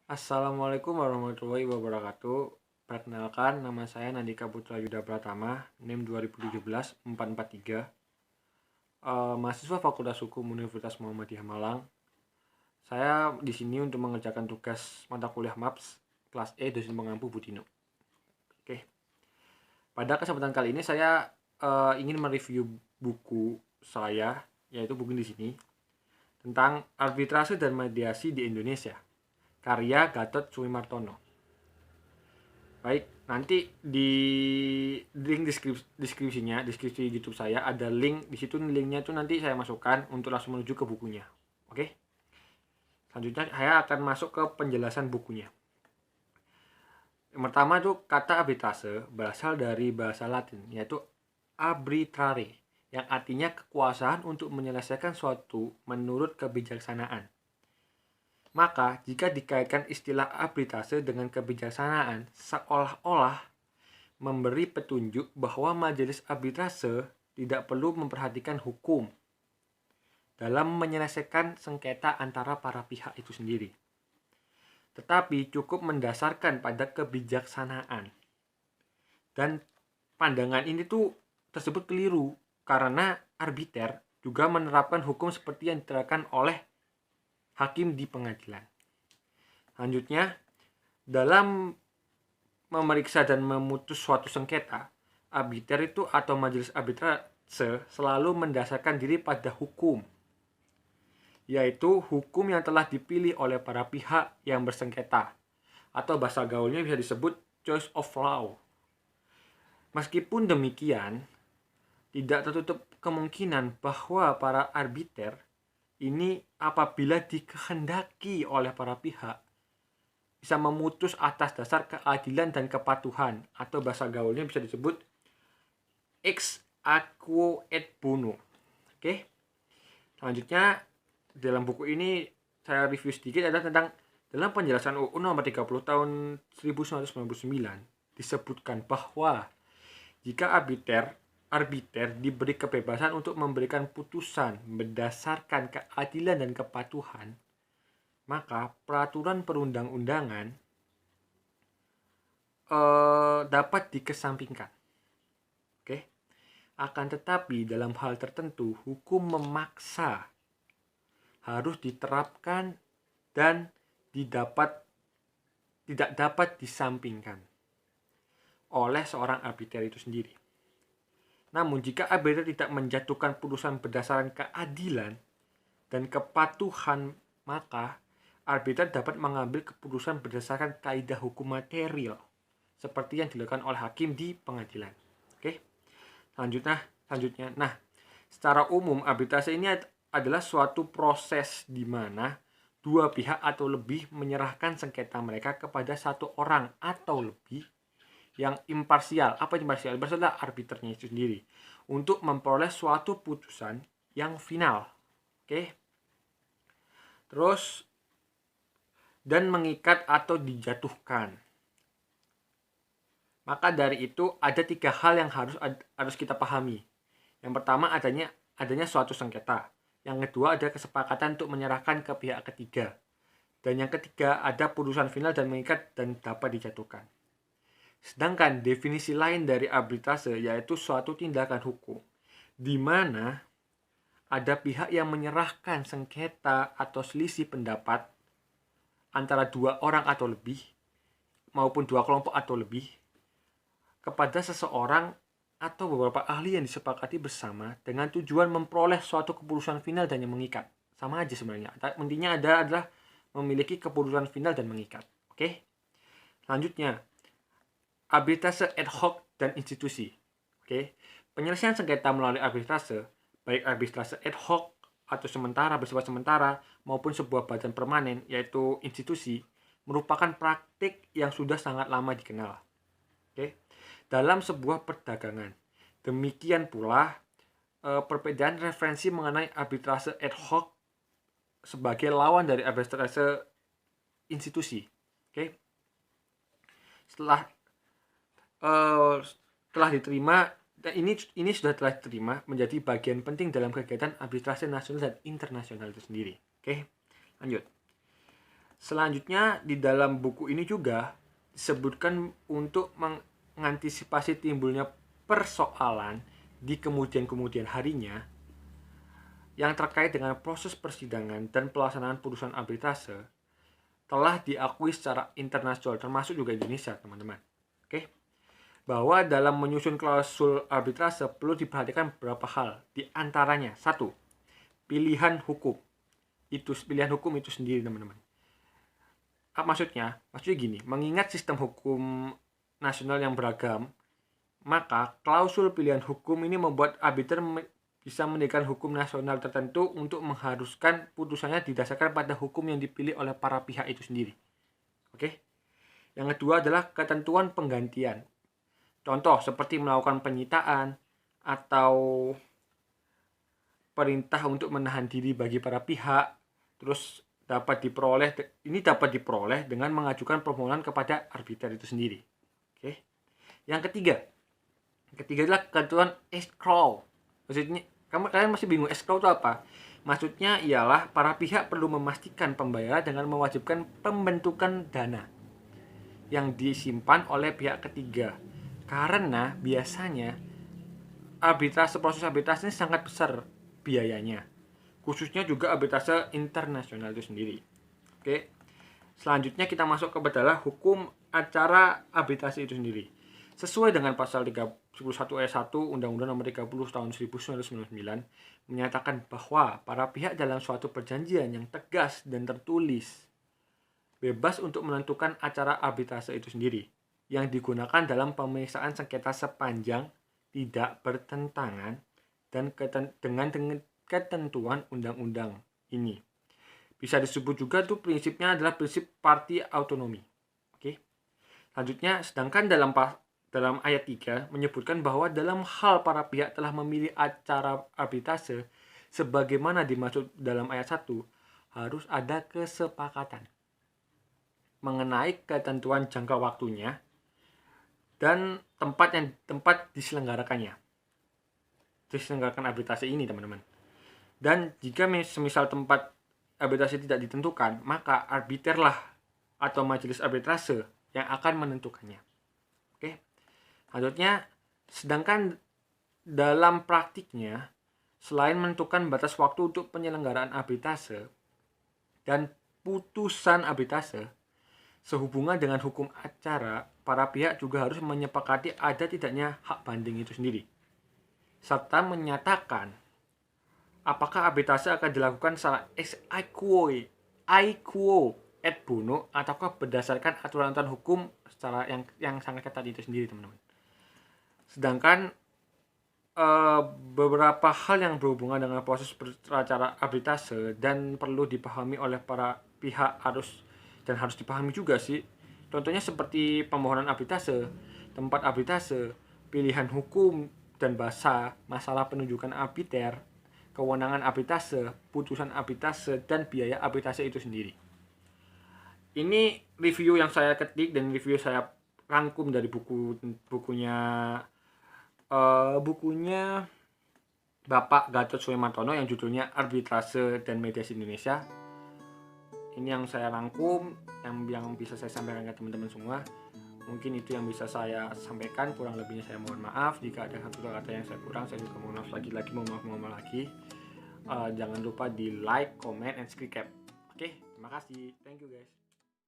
Assalamualaikum warahmatullahi wabarakatuh. Perkenalkan, nama saya Nandika Putra Yuda Pratama, NIM 2017-443, mahasiswa Fakultas Hukum Universitas Muhammadiyah Malang. Saya di sini untuk mengerjakan tugas mata kuliah MAPS kelas E dosen pengampu Budino. Oke. Pada kesempatan kali ini saya ingin mereview buku saya, yaitu buku di sini, tentang arbitrase dan mediasi di Indonesia, karya Gatot Sumimartono. Baik, nanti di link deskripsi YouTube saya ada link di situ, linknya itu nanti saya masukkan untuk langsung menuju ke bukunya. Oke. Selanjutnya saya akan masuk ke penjelasan bukunya. Yang pertama itu kata arbitrase berasal dari bahasa Latin, yaitu arbitrare, yang artinya kekuasaan untuk menyelesaikan suatu menurut kebijaksanaan. Maka, jika dikaitkan istilah arbitrase dengan kebijaksanaan, seolah-olah memberi petunjuk bahwa majelis arbitrase tidak perlu memperhatikan hukum dalam menyelesaikan sengketa antara para pihak itu sendiri, tetapi cukup mendasarkan pada kebijaksanaan. Dan pandangan ini tuh tersebut keliru, karena arbiter juga menerapkan hukum seperti yang diterapkan oleh hakim di pengadilan. Selanjutnya, dalam memeriksa dan memutus suatu sengketa, arbiter itu atau majelis arbitrase selalu mendasarkan diri pada hukum, yaitu hukum yang telah dipilih oleh para pihak yang bersengketa, atau bahasa gaulnya bisa disebut choice of law. Meskipun demikian, tidak tertutup kemungkinan bahwa para arbiter ini apabila dikehendaki oleh para pihak bisa memutus atas dasar keadilan dan kepatuhan, atau bahasa gaulnya bisa disebut ex aequo et bono. Oke. Selanjutnya dalam buku ini saya review sedikit adalah tentang dalam penjelasan UU nomor 30 tahun 1999 disebutkan bahwa jika arbiter diberi kebebasan untuk memberikan putusan berdasarkan keadilan dan kepatuhan, maka peraturan perundang-undangan dapat dikesampingkan. Oke. Akan tetapi dalam hal tertentu hukum memaksa harus diterapkan dan tidak dapat disampingkan oleh seorang arbiter itu sendiri. Namun jika arbiter tidak menjatuhkan putusan berdasarkan keadilan dan kepatuhan, maka arbiter dapat mengambil keputusan berdasarkan kaidah hukum material seperti yang dilakukan oleh hakim di pengadilan. Oke. Selanjutnya. Nah, secara umum arbitrase ini adalah suatu proses di mana dua pihak atau lebih menyerahkan sengketa mereka kepada satu orang atau lebih yang imparsial. Apa imparsial? Imparsial adalah arbiternya itu sendiri untuk memperoleh suatu putusan yang final. Oke. Terus dan mengikat atau dijatuhkan. Maka dari itu ada 3 hal yang harus kita pahami. Yang pertama adanya suatu sengketa. Yang kedua ada kesepakatan untuk menyerahkan ke pihak ketiga. Dan yang ketiga ada putusan final dan mengikat dan dapat dijatuhkan. Sedangkan definisi lain dari arbitrase yaitu suatu tindakan hukum di mana ada pihak yang menyerahkan sengketa atau selisih pendapat antara 2 orang atau lebih maupun 2 kelompok atau lebih kepada seseorang atau beberapa ahli yang disepakati bersama dengan tujuan memperoleh suatu keputusan final dan yang mengikat. Sama aja sebenarnya. Intinya adalah memiliki keputusan final dan mengikat. Oke. Selanjutnya, arbitrase ad hoc dan institusi. Oke. Penyelesaian sengketa melalui arbitrase, baik arbitrase ad hoc atau sementara bersifat sementara maupun sebuah badan permanen yaitu institusi, merupakan praktik yang sudah sangat lama dikenal. Oke. Dalam sebuah perdagangan. Demikian pula perbedaan referensi mengenai arbitrase ad hoc sebagai lawan dari arbitrase institusi. Oke. Setelah diterima, dan ini sudah telah diterima menjadi bagian penting dalam kegiatan arbitrase nasional dan internasional itu sendiri. Oke, lanjut. Selanjutnya di dalam buku ini juga disebutkan untuk mengantisipasi timbulnya persoalan di kemudian harinya yang terkait dengan proses persidangan dan pelaksanaan putusan arbitrase telah diakui secara internasional, termasuk juga Indonesia, teman-teman. Oke. Bahwa dalam menyusun klausul arbitrase perlu diperhatikan beberapa hal. Di antaranya, satu, pilihan hukum. Pilihan hukum itu sendiri, teman-teman. Maksudnya gini, mengingat sistem hukum nasional yang beragam, maka klausul pilihan hukum ini membuat arbiter bisa mendirikan hukum nasional tertentu untuk mengharuskan putusannya didasarkan pada hukum yang dipilih oleh para pihak itu sendiri. Oke. Yang kedua adalah ketentuan penggantian. Contoh seperti melakukan penyitaan atau perintah untuk menahan diri bagi para pihak, terus dapat diperoleh dengan mengajukan permohonan kepada arbiter itu sendiri. Oke. Yang ketiga adalah ketentuan escrow. Maksudnya, kalian masih bingung escrow itu apa? Maksudnya ialah para pihak perlu memastikan pembayaran dengan mewajibkan pembentukan dana yang disimpan oleh pihak ketiga. Karena biasanya proses arbitrase ini sangat besar biayanya. Khususnya juga arbitrase internasional itu sendiri. Oke. Selanjutnya kita masuk ke adalah hukum acara arbitrase itu sendiri. Sesuai dengan pasal 31 ayat 1 Undang-Undang Nomor 30 Tahun 1999 menyatakan bahwa para pihak dalam suatu perjanjian yang tegas dan tertulis bebas untuk menentukan acara arbitrase itu sendiri yang digunakan dalam pemeriksaan sengketa sepanjang tidak bertentangan dengan ketentuan undang-undang ini. Bisa disebut juga tuh prinsipnya adalah prinsip party autonomy. Oke. Selanjutnya, sedangkan dalam ayat 3 menyebutkan bahwa dalam hal para pihak telah memilih acara arbitrase sebagaimana dimaksud dalam ayat 1, harus ada kesepakatan mengenai ketentuan jangka waktunya dan tempat diselenggarakan arbitrase ini, teman-teman. Dan jika semisal tempat arbitrase tidak ditentukan, maka arbiterlah atau majelis arbitrase yang akan menentukannya. Oke. Selanjutnya, sedangkan dalam praktiknya, selain menentukan batas waktu untuk penyelenggaraan arbitrase dan putusan arbitrase, sehubungan dengan hukum acara, para pihak juga harus menyepakati ada tidaknya hak banding itu sendiri, serta menyatakan apakah arbitrase akan dilakukan secara ex aequo et bono ataukah berdasarkan aturan-aturan hukum secara yang sangat ketat itu sendiri, teman-teman. Sedangkan beberapa hal yang berhubungan dengan proses acara arbitrase dan perlu dipahami oleh para pihak harus dipahami juga sih. Contohnya seperti permohonan arbitrase, tempat arbitrase, pilihan hukum dan bahasa, masalah penunjukan arbiter, kewenangan arbitrase, putusan arbitrase, dan biaya arbitrase itu sendiri. Ini review yang saya ketik dan review saya rangkum dari bukunya Bapak Gatot Soemartono yang judulnya Arbitrase dan Mediasi Indonesia. Ini yang saya rangkum, yang bisa saya sampaikan ke teman-teman semua. Mungkin itu yang bisa saya sampaikan, kurang lebihnya saya mohon maaf. Jika ada satu kata yang saya kurang, saya juga mohon maaf lagi. Jangan lupa di like, comment, and subscribe. Oke, terima kasih. Thank you guys.